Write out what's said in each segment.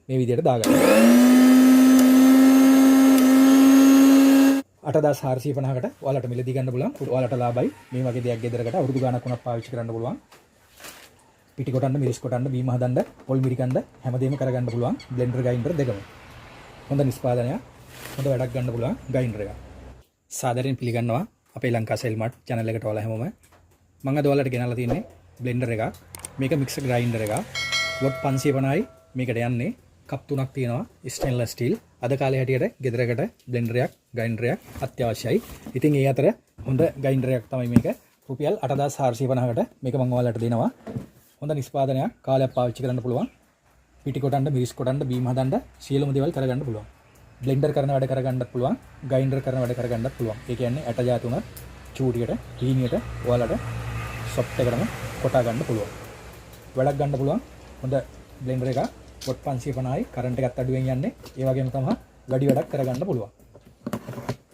මේ විදිහට දාගන්න. 8450කට ඔයාලට මිලදී ගන්න පුළුවන්. ඔයාලට ලාභයි. මේ වගේ දෙයක් ගෙදරකට අවුරුදු ගාණක් වුණත් පාවිච්චි කරන්න පුළුවන්. පිටි කොටන්න, මිරිස් කොටන්න, බීම හදන්න, පොල් මිරිකන්න හැමදේම කරගන්න පුළුවන්. බ්ලෙන්ඩර් ග්‍රයින්ඩර් දෙකම. හොඳ නිෂ්පාදනයක්. හොඳ වැඩක් ගන්න පුළුවන් ග්‍රයින්ඩර් එක. සාදරයෙන් පිළිගන්නවා අපේ ලංකා සෙල්මාර්ට් channel එකට ඔයාලා හැමෝම. මම අද ඔයාලට ගෙනල්ලා තියෙන්නේ බ්ලෙන්ඩර් එකක්. මේක මික්සර් ග්‍රයින්ඩර් එකක්. වොට් 550යි මේකට යන්නේ. කප් 3ක් තියෙනවා. Stainless steel. අද කාලේ හැටියට ගෙදරකට බ්ලෙන්ඩර් එකක්, ග්‍රයින්ඩර් එකක් අත්‍යවශ්‍යයි. ඉතින් ඒ අතර හොඳ ග්‍රයින්ඩර් එකක් තමයි මේක. රුපියල් 8450කට මේක මම ඔයාලට දෙනවා. හොඳ නිෂ්පාදනයක්, කාලයක් පාවිච්චි කරන්න පුළුවන්. පිටි කොටන්න, මිරිස් කොටන්න, බීම හදන්න සියලුම දේවල් කරගන්න පුළුවන්. බ්ලෙන්ඩර් කරන වැඩ කරගන්නත් පුළුවන්, ග්‍රයින්ඩර් කරන වැඩ කරගන්නත් පුළුවන්. ඒ කියන්නේ ඇට ජාති උනත් චූටියට, හීනියට ඔයාලට සොෆ්ට් එකටම කොටා ගන්න පුළුවන්. වැඩක් ගන්න පුළුවන්. හොඳ බ්ලෙන්ඩර් එකක්. වොට් 550යි කරන්ට් එකත් අඩුවෙන් යන්නේ. ඒ වගේම තමයි ගඩි වැඩක් කරගන්න පුළුවන්.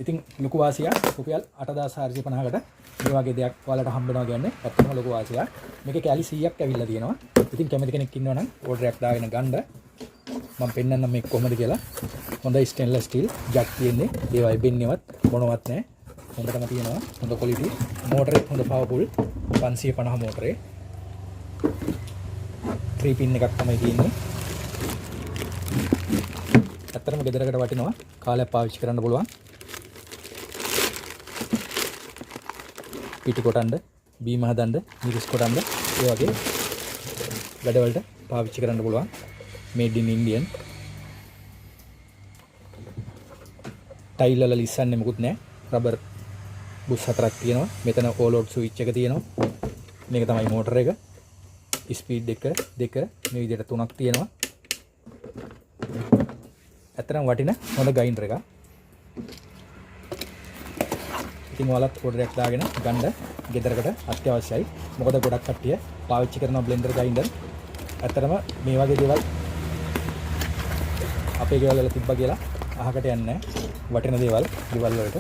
ඉතින් ලොකු වාසියක් රුපියල් 8450කට මේ වගේ දෙයක් ඔයාලට හම්බ වෙනවා කියන්නේ ඇත්තම ලොකු වාසියක්. මේකේ කැලි 100ක් ඇවිල්ලා තියෙනවා. ඉතින් කැමති කෙනෙක් ඉන්නවා නම් ඕඩර් එකක් දාගෙන ගන්න. මම පෙන්නන්නම් මේක කොහොමද කියලා. හොඳ ස්ටේන්ලස් ස්ටීල් ජැක් තියෙන්නේ. ඒවා එබෙන්නේවත් මොනවත් නැහැ. හොඳටම තියෙනවා. හොඳ ක්වොලිටි. මෝටරේ හොඳ පවර්ෆුල් 550 මෝටරේ. 3 පින් එකක් තමයි තියෙන්නේ. ඇත්තටම ගෙදරකට වටිනවා. කාලයක් පාවිච්චි කරන්න පුළුවන්. පිටි කොටන්න, බීම හදන්න, මිරිස් කොටන්න ඒ වගේ වැඩවලට පාවිච්චි කරන්න පුළුවන්. මේඩ් ඉන් ඉන්දියන්. ටයිල් වල ලිස්සන්නේ මොකුත් නැහැ. රබර් බුස් 4ක් තියෙනවා. මෙතන ඕල් අවුට් ස්විච් එක තියෙනවා. මේක තමයි මෝටර එක. ස්පීඩ් එක දෙක මේ විදිහට 3ක් තියෙනවා. ඇත්තටම වටින හොඳ ග්‍රයින්ඩර් එකක්. ඉතින් ඔයාලත් ඕඩර් එකක් දාගෙන ගන්න ගෙදරකට අත්‍යවශ්‍යයි. මොකද ගොඩක් කට්ටිය පාවිච්චි කරන බ්ලෙන්ඩර් ග්‍රයින්ඩර් ඇත්තටම මේ වගේ දේවල් අපේ ගෙවල් වල තිබ්බා කියලා අහකට යන්නේ නැහැ. වටින දේවල් ගෙවල් වලට.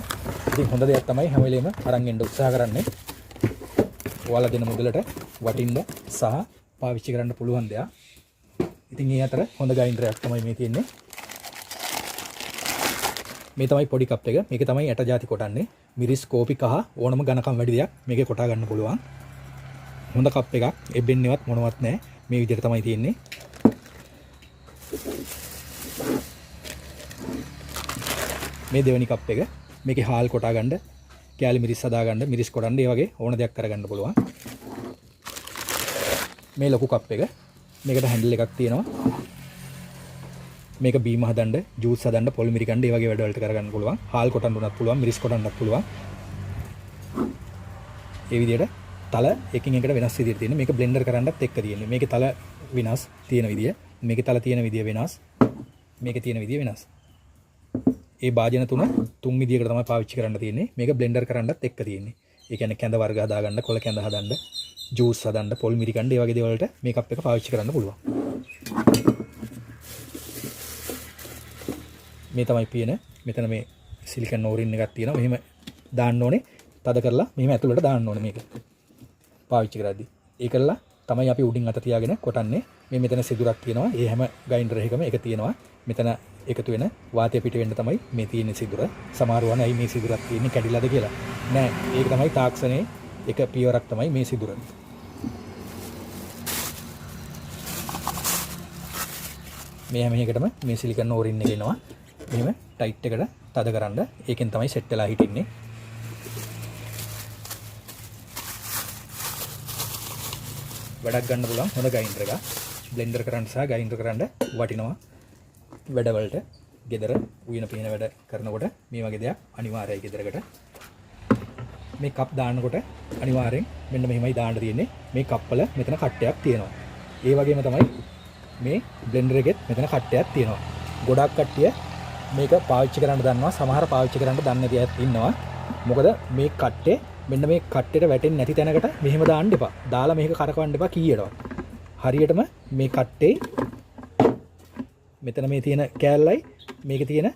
ඉතින් හොඳ දෙයක් තමයි හැම වෙලේම අරන් එන්න උත්සාහ කරන්නේ. ඔයාලා දෙන මුදලට වටින්න සහ පාවිච්චි කරන්න පුළුවන් දෙයක්. ඉතින් මේ අතර හොඳ ග්‍රයින්ඩර් එකක් තමයි මේ තියෙන්නේ. මේ තමයි පොඩි කප් එක. මේක තමයි ඇට ජාති කොටන්නේ. මිරිස්, කෝපි, කහ ඕනම ඝනකම් වැඩි දෙයක් මේකේ කොටා ගන්න පුළුවන්. හොඳ කප් එකක්. එබෙන්නේවත් මොනවත් නැහැ. මේ විදිහට තමයි තියෙන්නේ. මේ දෙවෙනි කප් එක. මේකේ හාල් කොටා ගන්න, කෑලි මිරිස් හදා ගන්න, මිරිස් කොටන්න ඒ වගේ ඕන දෙයක් කරගන්න පුළුවන්. මේ ලොකු කප් එක. මේකට හැන්ඩල් එකක් තියෙනවා. මේක බීම හදන්න, ජූස් හදන්න, පොල් මිරිකන්න ඒ වගේ වැඩවලට කරගන්න පුළුවන්. හාල් කොටන්න උනත් පුළුවන්, මිරිස් කොටන්නත් පුළුවන්. ඒ විදිහට තල එකින් එකට වෙනස් විදිහට තියෙනවා. මේක බ්ලෙන්ඩර් කරන්නත් එක්ක තියෙන්නේ. මේකේ තල විනාස් තියෙන විදිය, මේකේ තල තියෙන විදිය වෙනස්, මේකේ තියෙන විදිය වෙනස්. ඒ භාජන තුන් විදියකට තමයි පාවිච්චි කරන්න තියෙන්නේ. මේක බ්ලෙන්ඩර් කරන්නත් එක්ක තියෙන්නේ. ඒ කියන්නේ කැඳ වර්ග හදා ගන්න, කොළ කැඳ හදන්න, ජූස් හදන්න, පොල් මිරිකන්න ඒ වගේ දේවල් වලට මේ කප් එක පාවිච්චි කරන්න පුළුවන්. මේ තමයි පියන. මෙතන මේ සිලිකන් ඕරින් එකක් තියෙනවා. මෙහෙම දාන්න ඕනේ. තද කරලා මෙහෙම ඇතුළට දාන්න ඕනේ මේක. පාවිච්චි කරද්දී. ඒකලා තමයි අපි උඩින් අත තියාගෙන කොටන්නේ. මේ මෙතන සිදුරක් තියෙනවා. ඒ හැම ග්‍රයින්ඩර් එකකම එක තියෙනවා. මෙතන එකතු වෙන වාතය පිට වෙන්න තමයි මේ තියෙන සිදුර. සමහරව අනේ මේ සිදුරක් තියෙන්නේ කැඩිලාද කියලා. නෑ. ඒක තමයි තාක්ෂණයේ එක පියවරක් තමයි මේ සිදුර. මේ හැම එකටම මේ සිලිකන් ඕරින් එක එනවා. මෙහෙම ටයිට් එකට තද කරන්න. ඒකෙන් තමයි සෙට් වෙලා හිටින්නේ. වැඩක් ගන්න පුළුවන් හොඳ ග්‍රයින්ඩර් එකක්. බ්ලෙන්ඩර් කරන්න සහ ග්‍රයින්ඩර් කරන්න වටිනවා. වැඩවලට ගෙදර උයන පින වැඩ කරනකොට මේ වගේ දෙයක් අනිවාර්යයි ගෙදරකට. මේ කප් දාන්නකොට අනිවාර්යෙන් මෙන්න මෙහෙමයි දාන්න තියෙන්නේ. මේ කප් වල මෙතන කට්ටයක් තියෙනවා. ඒ වගේම තමයි මේ බ්ලෙන්ඩර් එකෙත් මෙතන කට්ටයක් තියෙනවා. ගොඩක් කට්ටිය මේක පාවිච්චි කරන්න දන්නවා. සමහර පාවිච්චි කරන්න දන්නේ නැති අයත් ඉන්නවා. මොකද මේ කට්ටේ මෙන්න මේ කට්ටේට වැටෙන්නේ නැති තැනකට මෙහෙම දාන්න එපා. දාලා මේක කරකවන්න එපා කීයටවත්. හරියටම මේ කට්ටේ මෙතන මේ තියෙන කෑල්ලයි මේකේ තියෙන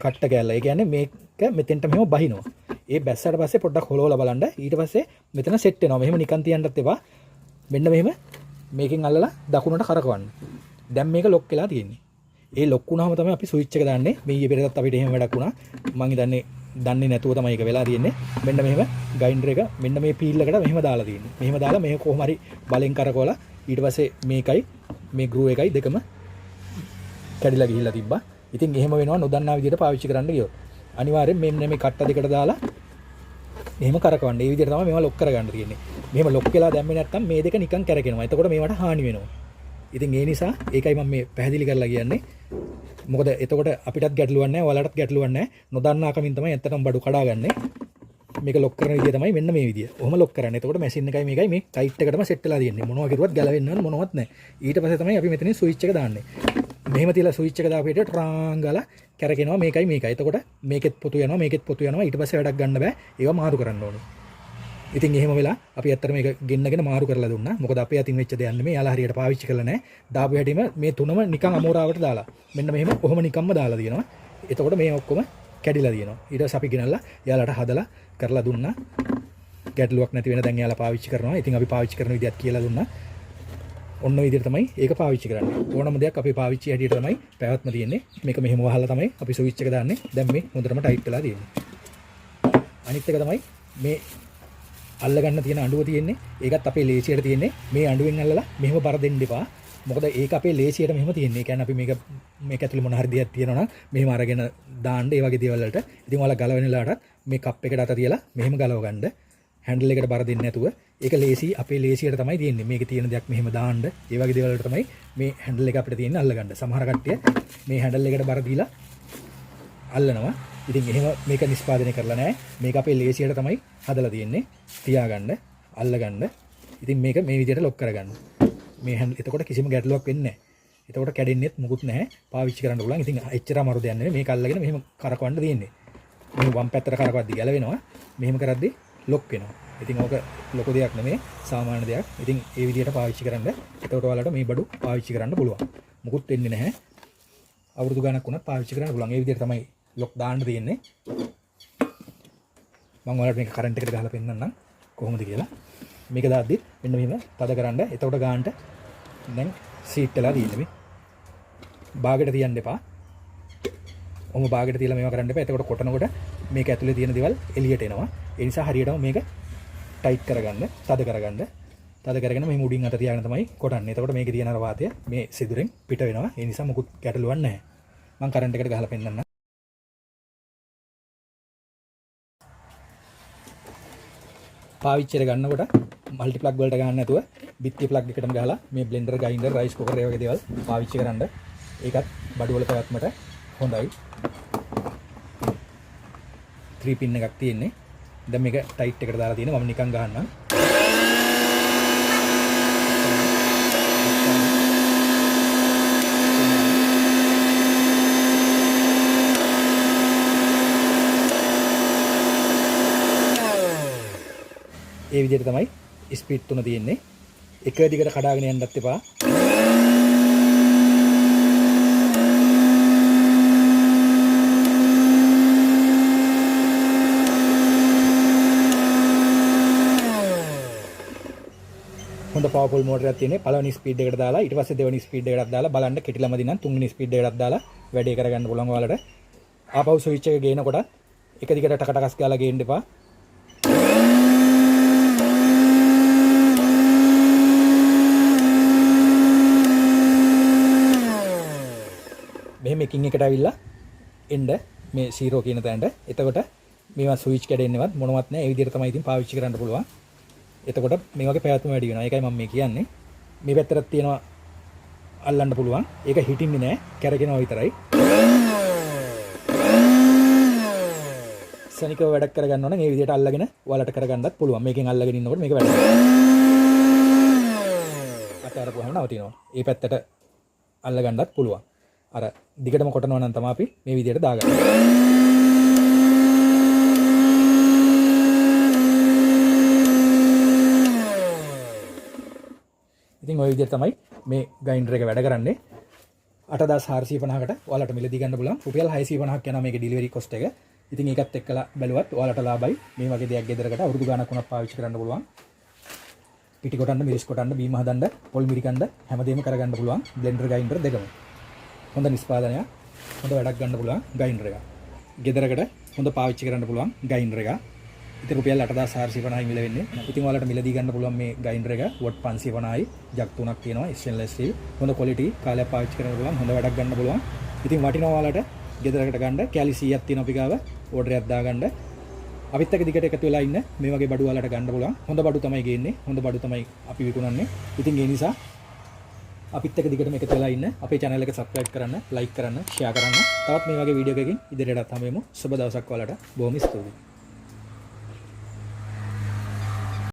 කට්ට කෑල්ල. ඒ කියන්නේ මේක මෙතෙන්ට මෙහෙම බහිනවා. ඒ බැස්සට පස්සේ පොඩ්ඩක් හොලවලා බලන්න. ඊට පස්සේ මෙතන සෙට් වෙනවා. මෙහෙම නිකන් තියන්නත් එපා. මෙන්න මෙහෙම මේකෙන් අල්ලලා දකුණට කරකවන්න. දැන් මේක ලොක් වෙලා තියෙන්නේ. ඒ ලොක් වුණාම තමයි අපි ස්විච් එක දාන්නේ. මේ ඊයේ පෙරේදත් අපිට එහෙම වැඩක් වුණා. මං දන්නේ නැතුව තමයි ඒක වෙලා තියෙන්නේ. මෙන්න මෙහෙම ග්‍රයින්ඩර් එක මෙන්න මේ පීල් එකට මෙහෙම දාලා තියෙන්නේ. මෙහෙම දාලා මේක කොහොම හරි බලෙන් කරකවලා ඊට පස්සේ මේකයි මේ ග්‍රූ එකයි දෙකම කැඩිලා ගිහිල්ලා තිබ්බා. ඉතින් එහෙම වෙනවා නොදන්නා විදිහට පාවිච්චි කරන්න ගියොත්. අනිවාර්යෙන් මෙන්න මේ කට්ට දෙකට දාලා මෙහෙම කරකවන්න. ඒ විදිහට තමයි මේවා ලොක් කරගන්න තියෙන්නේ. මෙහෙම ලොක් වෙලා දැම්මේ නැත්නම් මේ දෙක නිකන් කැරකෙනවා. එතකොට මේවට හානි වෙනවා. ඉතින් ඒ නිසා ඒකයි මම මේ පැහැදිලි කරලා කියන්නේ. මොකද එතකොට අපිටත් ගැටලුවක් නැහැ, ඔයාලටත් ගැටලුවක් නැහැ. නොදන්නා කමින් තමයි ඇත්තටම බඩු කඩාගන්නේ. මේක ලොක් කරන විදිය තමයි මෙන්න මේ විදිය. ඔහොම ලොක් කරන්නේ. එතකොට මැෂින් එකයි මේකයි මේ ටයිට් එකටම සෙට් වෙලා තියෙන්නේ. මොනවා කරුවත් ගැලවෙන්න ඕන මොනවත් නැහැ. ඊට පස්සේ තමයි අපි මෙතනින් ස්විච් එක දාන්නේ. මෙහෙම තියලා ස්විච් එක දාපු විදියට ට්‍රාං ගාලා කැරකෙනවා මේකයි මේකයි. එතකොට මේකෙත් පොතු යනවා මේකෙත් පොතු යනවා. ඊට පස්සේ වැඩක් ගන්න බෑ. ඒවා මාරු කරන්න ඕනේ. ඉතින් එහෙම වෙලා අපි ඇත්තට මේක ගෙන්නගෙන මාරු කරලා දුන්නා. මොකද අපේ අතින් වෙච්ච දෙයක් නෙමෙයි. යාලා හරියට පාවිච්චි කරලා නැහැ. දාපු හැටිම මේ තුනම නිකන් අමෝරාවට දාලා. මෙන්න මෙහෙම කොහොම නිකම්ම දාලා තියෙනවා. එතකොට මේ ඔක්කොම කැඩිලා තියෙනවා. ඊට පස්සේ අපි ගෙනල්ලා යාලට හදලා කරලා දුන්නා. ගැටලුවක් නැති වෙන දැන් යාලා පාවිච්චි කරනවා. ඉතින් අපි පාවිච්චි කරන විදිහත් කියලා දුන්නා. ඔන්න ඔය විදිහට තමයි ඒක පාවිච්චි කරන්නේ. ඕනම දෙයක් අපේ පාවිච්චි හැටියට තමයි පැවැත්ම තියෙන්නේ. මේක මෙහෙම වහලා තමයි අපි ස්විච් එක දාන්නේ. දැන් මේ හොඳටම ටයිට් වෙලා තියෙන්නේ. අනිත් එක තමයි මේ අල්ල ගන්න තියෙන අඬුව තියෙන්නේ. ඒකත් අපේ ලේසියට තියෙන්නේ. මේ අඬුවෙන් අල්ලලා මෙහෙම බර දෙන්න එපා. මොකද ඒක අපේ ලේසියට මෙහෙම තියෙන්නේ. ඒ කියන්නේ අපි මේක ඇතුලේ මොන හරි දෙයක් තියෙනවා නම් මෙහෙම අරගෙන දාන්න ඒ වගේ දේවල් වලට. ඉතින් ඔයාලා ගලවෙන වෙලාවට මේ කප් එකට අත තියලා මෙහෙම ගලව ගන්න. හැන්ඩල් එකට බර දෙන්නේ නැතුව. ඒක ලේසි අපේ ලේසියට තමයි තියෙන්නේ. මේකේ තියෙන දෙයක් මෙහෙම දාන්න. ඒ වගේ දේවල් වලට තමයි මේ හැන්ඩල් එක අපිට තියෙන්නේ අල්ල ගන්න. සමහර කට්ටිය මේ හැන්ඩල් එකට බර දීලා අල්ලනවා. ඉතින් එහෙම මේක නිෂ්පාදනය කරලා නැහැ. මේක අපේ ලේසියට තමයි හදලා තියෙන්නේ. තියාගන්න, අල්ලගන්න. ඉතින් මේක මේ විදිහට ලොක් කරගන්න. මේ හැන්ඩල් එතකොට කිසිම ගැටලුවක් වෙන්නේ නැහැ. එතකොට කැඩෙන්නෙත් මුකුත් නැහැ. පාවිච්චි කරන්න පුළුවන්. ඉතින් එච්චර අමාරු දෙයක් නෙමෙයි. මේක අල්ලගෙන මෙහෙම කරකවන්න තියෙන්නේ. මෙහෙම වම් පැත්තට කරකවද්දි ගැලවෙනවා. මෙහෙම කරද්දි ලොක් වෙනවා. ඉතින් ඕක ලොකු දෙයක් නෙමෙයි. සාමාන්‍ය දෙයක්. ඉතින් ඒ විදිහට පාවිච්චි කරන්න. එතකොට ඔයාලට මේ බඩු පාවිච්චි කරන්න පුළුවන්. මුකුත් වෙන්නේ නැහැ. අවුරුදු ගණක් වුණත් පාවිච්චි කරන්න පුළුවන්. ඒ විදිහට තමයි ලොක් දාන්න තියෙන්නේ. මම ඔයාලට මේක කරන්ට් එකට ගහලා පෙන්නන්නම් කොහොමද කියලා. මේක දාද්දි මෙන්න මෙහෙම තද කරන්න. එතකොට ගානට දැන් සීට් වෙලා තියෙන්නේ මේ. බාගෙට තියන්න එපා. ඔහොම බාගෙට තියලා මේවා කරන්න එපා. එතකොට කොටනකොට මේක ඇතුලේ තියෙන දේවල් එළියට එනවා. ඒ නිසා හරියටම මේක ටයිට් කරගන්න, තද කරගන්න. තද කරගෙන මෙහෙම උඩින් අත තියාගෙන තමයි කොටන්නේ. එතකොට මේකේ තියෙන අර වාතය මේ සිදුරෙන් පිට වෙනවා. ඒ නිසා මොකුත් ගැටලුවක් නැහැ. මම කරන්ට් එකට ගහලා පෙන්නන්නම්. පාවිච්චියට ගන්නකොට මල්ටි ප්ලග් වලට ගන්න නැතුව බිත්ති ප්ලග් එකටම ගහලා මේ බ්ලෙන්ඩර්, ග්‍රයින්ඩර්, රයිස් කුකර් ඒ වගේ දේවල් පාවිච්චි කරන්න. ඒකත් බඩු වල පැවැත්මට හොඳයි. 3 පින් එකක් තියෙන්නේ. දැන් මේක ටයිට් එකට දාලා තියෙනවා. මම නිකන් ගහන්නම්. ඒ විදිහට තමයි ස්පීඩ් තුන තියෙන්නේ. එක දිගට කඩාගෙන යන්නත් එපා. හොඳ පවර්ෆුල් මෝටරයක් තියෙන්නේ. පළවෙනි ස්පීඩ් එකට දාලා ඊට පස්සේ දෙවෙනි ස්පීඩ් එකටත් දාලා බලන්න කෙටිලම දිනම් තුන්වෙනි ස්පීඩ් එකටත් දාලා වැඩේ කරගන්න පුළුවන් ඔයාලට. ආපහු ස්විච් එක ගේනකොට එක දිගට ටකටකස් ගාලා ගේන්න එපා. මෙහෙම එකින් එකට ඇවිල්ලා එන්න මේ 0 කියන තැනට. එතකොට මේවා ස්විච් කැඩෙන්නේවත් මොනවත් නැහැ. ඒ විදිහට තමයි ඉතින් පාවිච්චි කරන්න පුළුවන්. එතකොට මේ වගේ පැවැත්ම වැඩි වෙනවා. ඒකයි මම මේ කියන්නේ. මේ පැත්තට තියෙනවා අල්ලන්න පුළුවන්. ඒක හිටින්නේ නැහැ. කැරගෙනවා විතරයි. සනිකව වැඩක් කරගන්න ඕන නම් මේ විදිහට අල්ලගෙන ඔයාලට කරගන්නත් පුළුවන්. මේකෙන් අල්ලගෙන ඉන්නකොට මේක වැඩ කරනවා. අතාරපුවාම නවතිනවා. මේ පැත්තට අල්ලගන්නත් පුළුවන්. අර දිගටම කොටනවා නම් තමයි අපි මේ විදිහට දාගන්නේ. ඉතින් ওই විදිහට තමයි මේ ග්‍රයින්ඩර් එක වැඩ කරන්නේ. 8450කට ඔයාලට මිලදී ගන්න පුළුවන්. රුපියල් 650ක් යනවා මේකේ ඩෙලිවරි කොස්ට් එක. ඉතින් ඒකත් එක්කලා බැලුවත් ඔයාලට ලාභයි. මේ වගේ දෙයක් ගෙදරකට අවුරුදු ගාණක් වුණත් පාවිච්චි කරන්න පුළුවන්. පිටි කොටන්න, මිරිස් කොටන්න, බීම හදන්න, පොල් මිරිකන්න හැමදේම කරගන්න පුළුවන් බ්ලෙන්ඩර් ග්‍රයින්ඩර් දෙකම. හොඳ නිෂ්පාදනයක්, හොඳ වැඩක් ගන්න පුළුවන් ග්‍රයින්ඩර් එක. ගෙදරකට හොඳ පාවිච්චි කරන්න පුළුවන් ග්‍රයින්ඩර් එක. ඉතින් රුපියල් 8450යි මිල වෙන්නේ. ඉතින් ඔයාලට මිලදී ගන්න පුළුවන් මේ ග්‍රයින්ඩර් එක වොට් 550යි. ජග් 3ක් තියෙනවා, ස්ටේන්ලස් ස්ටීල්. හොඳ ක්වොලිටි, කාලයක් පාවිච්චි කරන්න පුළුවන්, හොඳ වැඩක් ගන්න පුළුවන්. ඉතින් වටිනවා ඔයාලට ගෙදරකට ගන්න. කැලි 100ක් තියෙනවා අපි ගාව. ඕඩර් එකක් දාගන්න. අපිත් එක්ක දිගට එකතු වෙලා ඉන්න මේ වගේ බඩු වලට ගන්න පුළුවන්. හොඳ බඩු තමයි ගේන්නේ. හොඳ බඩු තමයි අපි විකුණන්නේ. ඉතින් ඒ නිසා අපිත් එක්ක දිගටම එකතු වෙලා ඉන්න. අපේ channel එක subscribe කරන්න, like කරන්න, share කරන්න. තවත් මේ වගේ වීඩියෝ එකකින් ඉදිරියටත් හමු වෙමු. සුබ දවසක් ඔයාලට. බොහොම ස්තුතියි.